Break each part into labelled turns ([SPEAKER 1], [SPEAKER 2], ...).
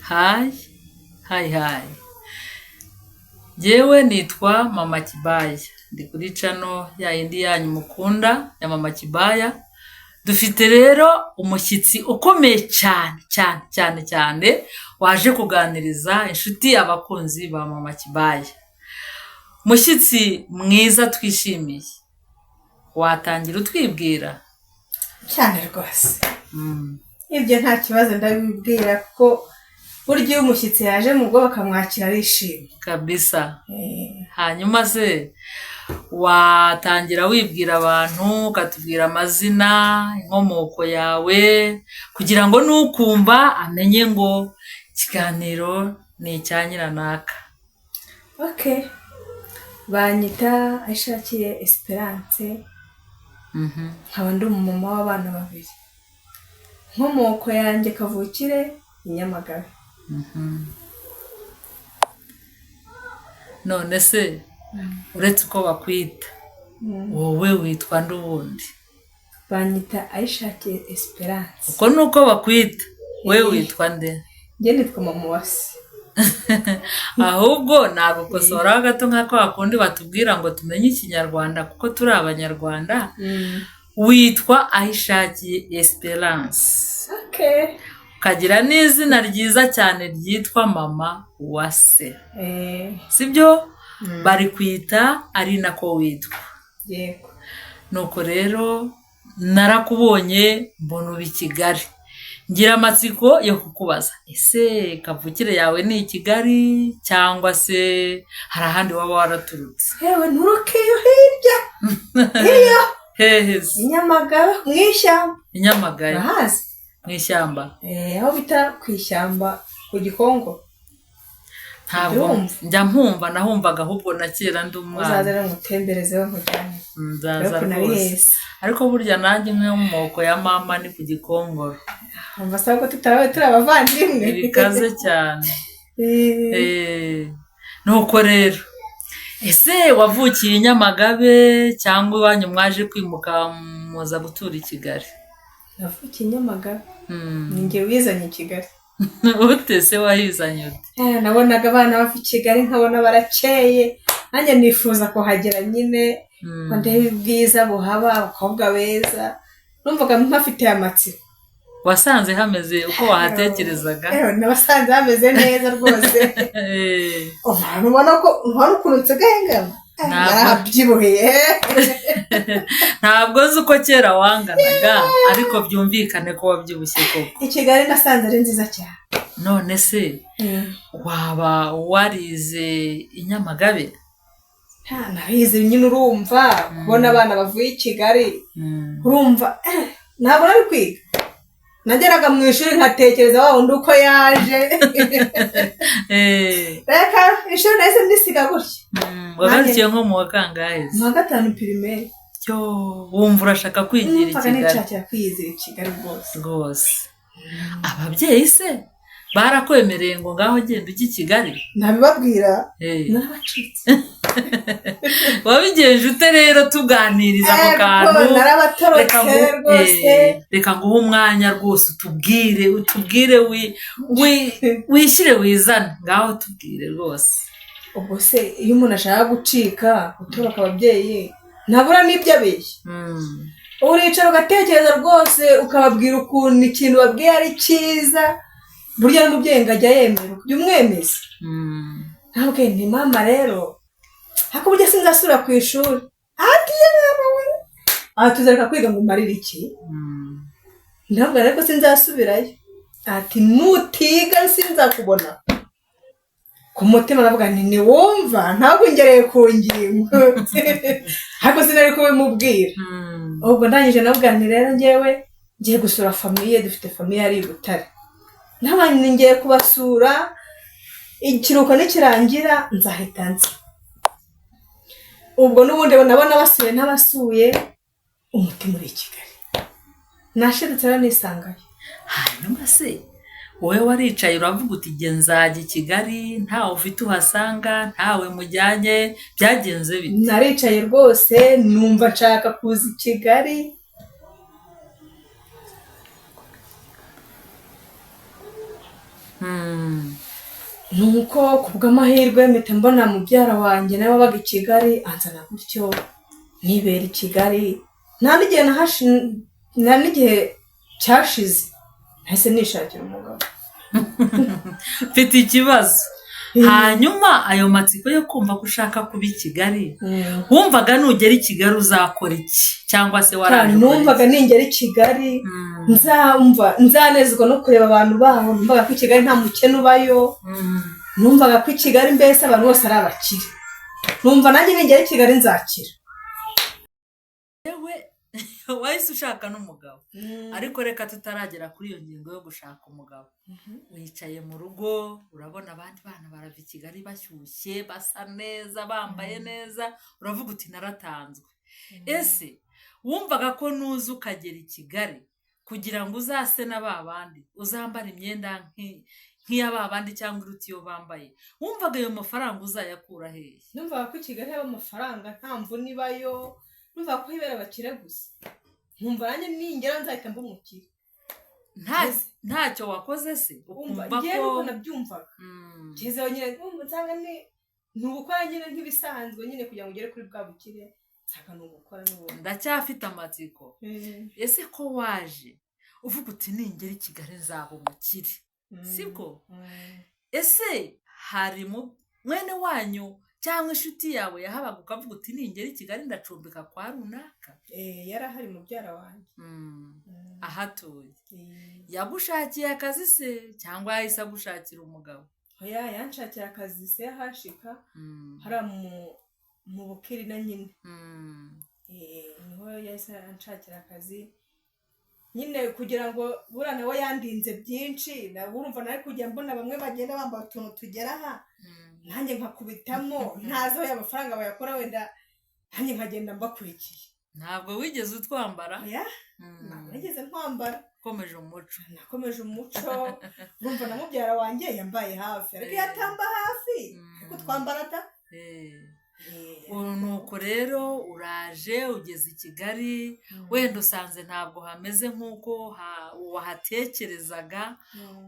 [SPEAKER 1] Hayi, hayi hayi. Jyewe nitwa Mama Kibaya. Ndi kuri channel ya yindi yanyu mukunda ya Mama Kibaya. Dufite rero umushyitsi ukomeye cyane waje kuganiriza inshuti abakunzi ba Mama Kibaya. Umushyitsi mwiza twishimiye. Watangira utwibwira?
[SPEAKER 2] Cyane rwose. Ibyo nta kibazo ndabibwira kuko burya umushyitsi yaje mu bwo bakamwakira arishimye
[SPEAKER 1] kabisa. Hanyuma se watangira wibwira abantu ukatubwira amazina, inkomoko yawe kugira ngo nukumva amenye ngo ikiganiro ni icya Nyiranaka.
[SPEAKER 2] Okay. Banyita Aishakiye Esperance. Nkaba ndi umumama w'abana babiri. Inkomoko yanjye kavukire Nyamagabe.
[SPEAKER 1] None se uretse uko bakwita wowe witwa ndubundi?
[SPEAKER 2] Banyita Aishakiye Esperance.
[SPEAKER 1] Uko nuko bakwita, wewe witwa nde?
[SPEAKER 2] Njye nitwa mama wase.
[SPEAKER 1] Ahubwo nagukosora gato nk'ako bakundi batubwira ngo tumenye ikinyarwanda kuko turi abanyarwanda. Witwa Aishakiye Esperance.
[SPEAKER 2] Okay.
[SPEAKER 1] Ukagira n'izina ryiza cyane ryitwa Mama Uwase. Sibyo? Bari kwita ari nako witwa.
[SPEAKER 2] Yego.
[SPEAKER 1] Nuko rero narakubonye mbona ubi Kigali. Ngira amatsiko yo kukubaza. Ese kavukire yawe ni Kigali cyangwa se hari ahandi waba waraturutse?
[SPEAKER 2] Hewe nturukeyo hirya. Iyo.
[SPEAKER 1] Hehe.
[SPEAKER 2] Nyamagabe mwishyamba.
[SPEAKER 1] Nyamagabe.
[SPEAKER 2] Ahazi.
[SPEAKER 1] Mwishyamba.
[SPEAKER 2] Aho bita kwishyamba ku Gikongo.
[SPEAKER 1] Ntabwo njya mpumva, nahumvaga ahubwo na kera ndi umwana.
[SPEAKER 2] Uzaza rero mutemberezeho mujyane.
[SPEAKER 1] Nzaza rwose. Ariko burya nanjye imwe mu moko ya mama ni ku Gikongoro.
[SPEAKER 2] Umva sako turi abavandimwe.
[SPEAKER 1] Bikaze cyane. Nuko rero ese wavukiye Nyamagabe cyangwa iwanyu mwaje kwimuka muza gutura i Kigali?
[SPEAKER 2] Navukiye Nyamagabe. Ninjye wizanye i Kigali.
[SPEAKER 1] Ute se wahizanye ute?
[SPEAKER 2] Nabonaga abana bava i Kigali nkabona barakeye. Nanjye nifuza kuhagera nyine. Ndebe ubwiza buhaba, abakobwa beza. Numvaga mpafite amatsiko.
[SPEAKER 1] Wasanze hameze uko wahatekerezaga?
[SPEAKER 2] Nabasanze hameze neza rwose. Ubona ko ukuntu nsigaye narabyibuhiye.
[SPEAKER 1] Ntabwo nzi uko kera wanganaga ariko byumvikane ko wabyibushye koko.
[SPEAKER 2] I Kigali nasanze ari nziza cyane.
[SPEAKER 1] None se waba warize i Nyamagabe?
[SPEAKER 2] Narize nyine urumva kubona abana bavuye i Kigali. Urumva ntabwo nari kwiga. Nageraga mu ishuri nkatekereza wa wundi uko yaje. Reka ishuri nahise ndisiga gutya.
[SPEAKER 1] Wagarukiye nko mu wa kangahe?
[SPEAKER 2] Mu wa gatanu primaire.
[SPEAKER 1] Cyo wumva urashaka kwigira i Kigali?
[SPEAKER 2] Mpaka nishakira kwiyizira i Kigali
[SPEAKER 1] rwose. Ababyeyi se barakwemereye ngo ngaho genda ujye i Kigali?
[SPEAKER 2] Nabibabwira narabacitse.
[SPEAKER 1] Wabigenje ute rero tuganiriza ako kantu?
[SPEAKER 2] Narabatorotse rwose.
[SPEAKER 1] Reka nguhe umwanya rwose utubwire wishyire wizane ngaho tubwire rwose.
[SPEAKER 2] Ubwo se iyo umuntu ashaka gucika utoroka ababyeyi ntabura n'ibyo abeshya. Uricara ugatekereza rwose ukababwira ukuntu ikintu babwiye ari cyiza. Burya n'umubyeyi ngo ajya yemera ujya umwemeza. Ntabwo ni mama rero hako burya sinzasubira ku ishuri. Ati yewe tuzareka kwiga ngo umarire iki? Ntabwo ariko sinzasubirayo. Ati nutiga sinzakubona. Ku mutima navuga nti ni wumva ntabwo ngereye ku ngingo. Hako sinari kubimubwira. Ubwo ndangije navuga nti rero njyewe ngiye gusura famiye, dufite famiye ari i Butare. Nabanye ngiye kubasura, ikiruhuko nikirangira nzahita nza. Ubwo n'ubundi nabona basuye n'abasuye umutima uri i Kigali. Nashidutse rero nisangayo.
[SPEAKER 1] Hanyuma se wowe waricaye uravuga uti nge nzajya i Kigali ntawe ufite uhasanga ntawe mujyanye, byagenze bite?
[SPEAKER 2] Naricaye rwose numva nshaka kuza i Kigali. nuko ku bw'amahirwe mpita mbona mubyara wanjye nawe wabaga i Kigali anzana gutyo nibera i Kigali nta n'igihe cyashize nahise nishakira umugabo.
[SPEAKER 1] mfite ikibazo. Hanyuma ayo matsiko yo kumva ko ushaka kuba i Kigali, wumvaga nugera i Kigali uzakora iki cyangwa se waraje?
[SPEAKER 2] Numvaga ningera i Kigali nzanezezwa no kureba abantu baho. Numvaga ko i Kigali nta mukene ubayo, numvaga ko i Kigali mbese abantu bose ari abakire. Numva nanjye ningera i Kigali nzakira.
[SPEAKER 1] Wahise ushaka n'umugabo, ariko reka tutaragera kuri iyo ngingo yo gushaka umugabo. Wicaye mu rugo urabona abandi bana barava i Kigali bashyushye basa neza bambaye neza, uravuga uti naratanzwe. Ese wumvaga ko nuza ukagera i Kigali kugira ngo uzase na ba bandi uzambara imyenda nk'iya ba bandi cyangwa iruta iyo bambaye, wumvaga ayo mafaranga uzayakura hehe?
[SPEAKER 2] Numvaga ko i Kigali haba amafaranga nta mvune ibayo, numvaga ko hibera abakire gusa. Nkumva nanjye ningera nzahita mba umukire.
[SPEAKER 1] Ntacyo wakoze se ukumva ko
[SPEAKER 2] ngewe nabyumvaga ngeze nyine nsanga ni ugukora nyine nk'ibisanzwe nyine kugira ngo ugere kuri bwa bukire, nsanga ni ugukora n'ubundi.
[SPEAKER 1] Ndacyafite amatsiko. Ese ko waje uvuga uti ningera i Kigali nzaba umukire, sibwo? Ese hari mwene wanyu cyangwa inshuti yawe yahabaga ukavuga uti ningera i Kigali ndacumbika kwa runaka?
[SPEAKER 2] Yari ahari mubyara wanjye
[SPEAKER 1] ahatuye. Yagushakiye akazi se cyangwa yahise agushakira umugabo?
[SPEAKER 2] Oya, yanshakira akazi se ahashika hariya mu Bukiri na nyine. Niho yahise anshakira akazi nyine kugira ngo buriya nawe yandinze byinshi. Urumva nari kujya mbona bamwe bagenda bambaye utuntu tugera aha, nanjye nkakubitamo ntazi aho amafaranga bayakora, wenda nanjye nkagenda mbakurikiye.
[SPEAKER 1] Ntabwo wigeze utwambara?
[SPEAKER 2] Oya, ntabwo nigeze ntwambara.
[SPEAKER 1] Nakomeje umuco.
[SPEAKER 2] Urumva na mubyara wanjye yambaye hafi, ariko iyo atamba hafi ariko twambara ta.
[SPEAKER 1] Nuko rero uraje ugeze i Kigali, wenda usanze ntabwo hameze nk'uko wahatekerezaga.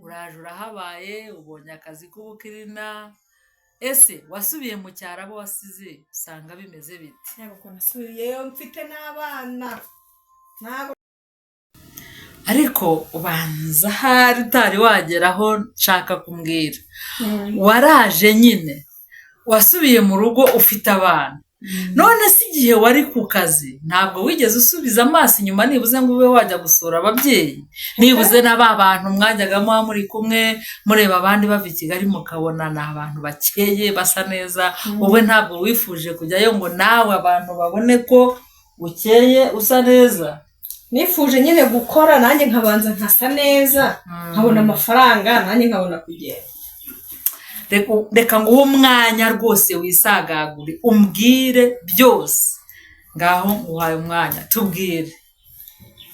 [SPEAKER 1] Uraje urahabaye, ubonye akazi k'ubukirina. Ese wasubiye mu cyaro abo wasize usanga bimeze bite?
[SPEAKER 2] Ntabwo nasubiyeyo, mfite n'abana.
[SPEAKER 1] Ariko ubanza hari utari wageraho nshaka kumbwira. Waraje nyine wasubiye mu rugo ufite abana, none si igihe wari ku kazi ntabwo wigeze usubiza amaso inyuma nibuze ngo ube wajya gusura ababyeyi, nibuze na ba bantu mwajyaga muba muri kumwe mureba abandi bava i Kigali mukabona ni abantu bakeye basa neza, wowe ntabwo wifuje kujyayo ngo nawe abantu babone ko ukeye usa neza?
[SPEAKER 2] Nifuje nyine gukora nanjye nkabanza nkasa neza, nkabona amafaranga nanjye nkabona kugenda.
[SPEAKER 1] Reka nguhe umwanya rwose wisagagure umbwire byose. Ngaho nguhaye umwanya tubwire.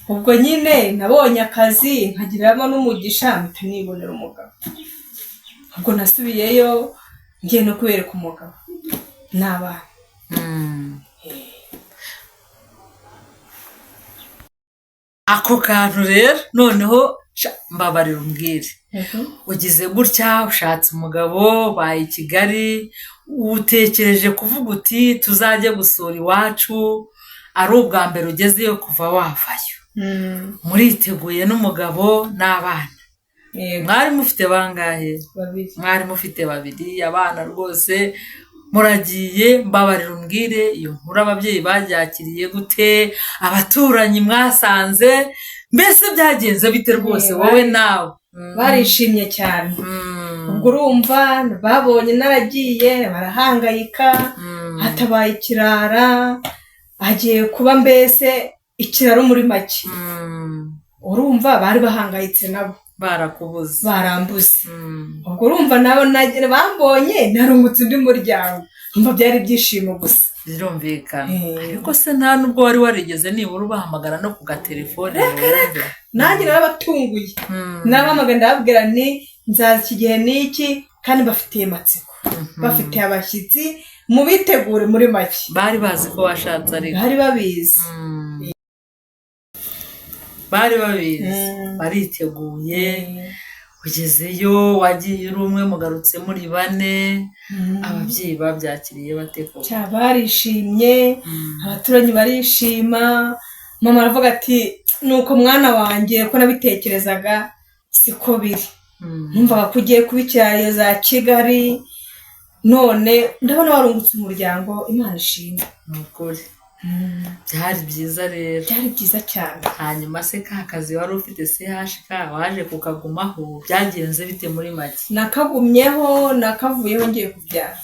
[SPEAKER 2] Ubwo nyine nabonye akazi nkagiriramo n'umugisha mpita nibonera umugabo. Ubwo nasubiyeyo ngiye no kubereka umugabo n'abana.
[SPEAKER 1] Ako kantu rero noneho mbabarira umbwire. Ugize gutya ushatse umugabo baye i Kigali, utekereje kuvuga uti tuzajye gusura iwacu, ari ubwa mbere ugezeyo kuva wavayo. Muriteguye n'umugabo n'abana. Mwari mufite bangahe?
[SPEAKER 2] Babiri.
[SPEAKER 1] Mwari mufite babiri, abana rwose muragiye. Mbabarira umbwire iyo nkuru ababyeyi baryakiriye gute, abaturanyi mwasanze, mbese byagenze bite rwose wowe nawe?
[SPEAKER 2] Barishimye cyane. Ubwo urumva babonye naragiye barahangayika, hatabaye ikirara, hagiye kuba mbese ikiraro muri make. Urumva bari bahangayitse nabo,
[SPEAKER 1] barakubuze,
[SPEAKER 2] barambuze. Ubwo urumva nabo bambonye narungutse undi muryango, umva byari ibyishimo gusa.
[SPEAKER 1] Birumvikana. Ariko se nta nubwo wari warigeze nibura ubahamagara no ku gatelefone?
[SPEAKER 2] Nanjye narabatunguye, nabahamagara ndababwira nti nzaza iki gihe n'iki, kandi bafitiye amatsiko, bafitiye abashyitsi, mubitegure muri make.
[SPEAKER 1] Bari bazi ko washatse? Ariko
[SPEAKER 2] bari babizi.
[SPEAKER 1] Bari babizi, bariteguye. ugezeyo wagiye uri umwe mugarutse muri bane, ababyeyi babyakiriye bate koko?
[SPEAKER 2] barishimye, abaturanyi barishima, mama aravuga ati nuko mwana wanjye ko nabitekerezaga siko biri, numvaga ko ugiye kubikira za Kigali, none ndabona warungutse umuryango, Imana ishimwe.
[SPEAKER 1] Ni ukuri byari byiza rero,
[SPEAKER 2] byari byiza cyane.
[SPEAKER 1] hanyuma se ka kazi wari ufite CHK waje kukagumaho, byagenze bite muri make?
[SPEAKER 2] Nakagumyeho, nakavuyeho ngiye kubyara.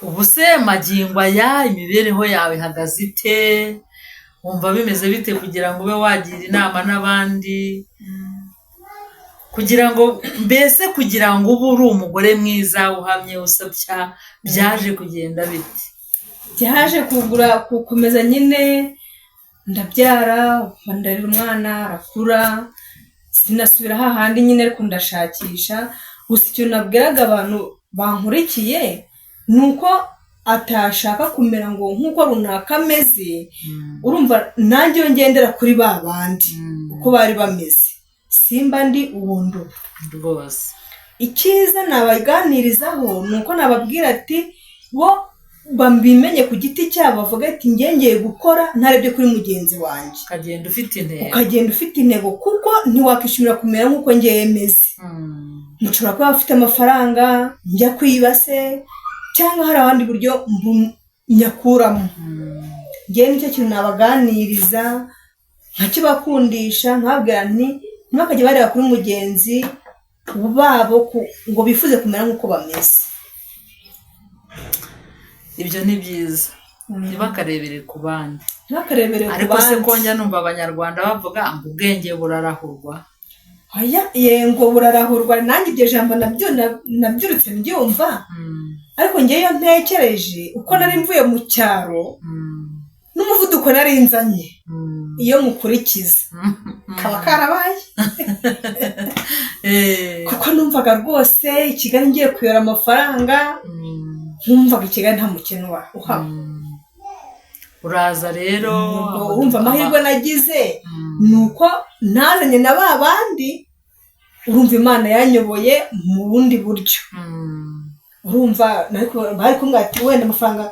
[SPEAKER 1] ubu se magingo aya imibereho yawe ihagaze ite? wumva bimeze bite kugira ngo ube wagira inama n'abandi, kugira ngo mbese kugira ngo ube uri umugore mwiza uhamye usabya, byaje kugenda bite?
[SPEAKER 2] Byaje gukomeza nyine, ndabyara, ndarera umwana arakura, sinasubira hahandi nyine, ariko ndashakisha. Gusa icyo nabwiraga abantu bankurikiye ni uko atashaka kumera ngo nk'uko runaka ameze, urumva nanjye iyo ngendera kuri ba bandi uko bari bameze, simba ndi ubundi ubu
[SPEAKER 1] rwose.
[SPEAKER 2] icyiza nabaganirizaho ni uko nababwira ati bo babimenye ku giti cyabo, bavuga ati ngiye gukora ntarebye kuri mugenzi wanjye, ukagenda ufite intego, kuko ntiwakishimira kumera nk'uko ngiye meze. mushobora kuba bafite amafaranga njya kwibase, cyangwa hari abandi buryo nyakuramo. ngiye nicyo kintu nabaganiriza, nkakibakundisha, nkababwira nti ntibakajye bareba kuri mugenzi babo ngo bifuze kumera nk'uko bameze.
[SPEAKER 1] ibyo ni byiza, ntibakarebere ku bandi.
[SPEAKER 2] Ariko
[SPEAKER 1] se ko njya numva abanyarwanda bavuga ngo ubwenge burarahurwa.
[SPEAKER 2] Ngo burarahurwa, nanjye iryo jambo nabyirutse mbyumva, ariko ngewe ntekereje uko nari mvuye mu cyaro n'umuvuduko nari nzanye, iyo mukurikiza kaba karabaye. kuko numvaga rwose i Kigali ngiye kuyora amafaranga, nkumvaga i Kigali nta mukino uhaba.
[SPEAKER 1] uraza rero
[SPEAKER 2] wumva amahirwe nagize ni uko nazanye na ba bandi, urumva Imana yanyoboye mu bundi buryo. urumva bari kumbwira ati wenda amafaranga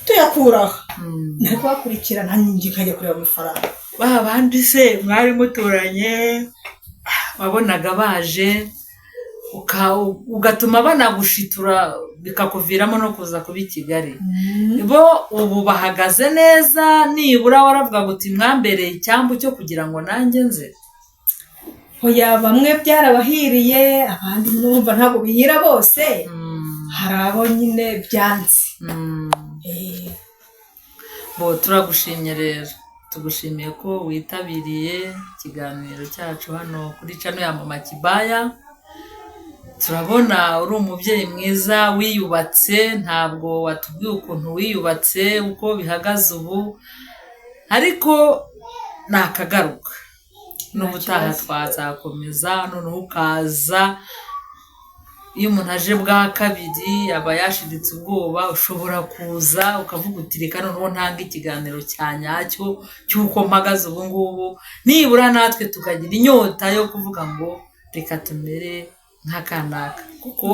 [SPEAKER 2] tuyakuraho, nari kubakurikira nanjye nkajya kureba amafaranga.
[SPEAKER 1] ba bandi se mwari muturanye wabonaga baje ugatuma banagushitura, bikakuviramo no kuza kuba i Kigali. bo ubu bahagaze neza, nibura waravuga ngo uti mwambereye icyambu cyo kugira ngo nanjye nze?
[SPEAKER 2] Oya, bamwe byarabahiriye, abandi numva ntabwo bihira bose, hari abo nyine byanze.
[SPEAKER 1] bo turagushimye rero, tugushimiye ko witabiriye ikiganiro cyacu hano kuri channel ya Mama Kibaya. turabona uri umubyeyi mwiza wiyubatse, ntabwo watubwiye ukuntu wiyubatse uko bihagaze ubu, ariko nakagaruka n'ubutaha twazakomeza. noneho ukaza, iyo umuntu aje bwa kabiri aba yashiditse ubwoba, ushobora kuza ukavuga uti reka noneho ntanga ikiganiro cya nyacyo cy'uko mpagaze ubu ngubu, nibura natwe tukagira inyota yo kuvuga ngo reka tumere nk'akanaka, kuko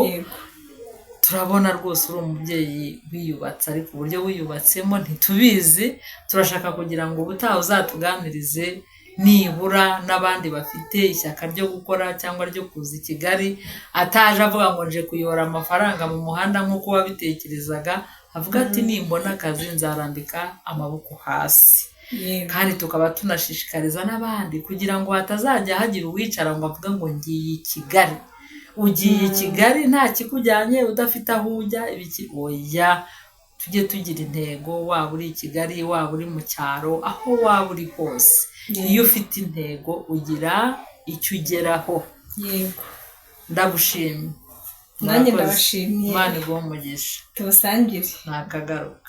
[SPEAKER 1] turabona rwose uri umubyeyi wiyubatse, ariko uburyo wiyubatsemo ntitubizi. turashaka kugira ngo ubutaha uzatuganirize, nibura n'abandi bafite ishyaka ryo gukora cyangwa ryo kuza i Kigali, ataje avuga ngo nje kuyora amafaranga mu muhanda nk'uko wabitekerezaga, avuga ati nimbona akazi nzarambika amaboko hasi. kandi tukaba tunashishikariza n'abandi kugira ngo hatazajya hagira uwicara ngo avuga ngo ngiye i Kigali. ugiye i Kigali nta kikujyanye, udafite aho ujya, oya, tujye tugira intego, waba uri i Kigali, waba uri mu cyaro, aho waba uri hose. iyo ufite intego ugira icyo ugeraho. ndagushimye.
[SPEAKER 2] nanjye ndabashimiye.
[SPEAKER 1] Imana iguhe umugisha.
[SPEAKER 2] tubasangire.
[SPEAKER 1] nakagaruka.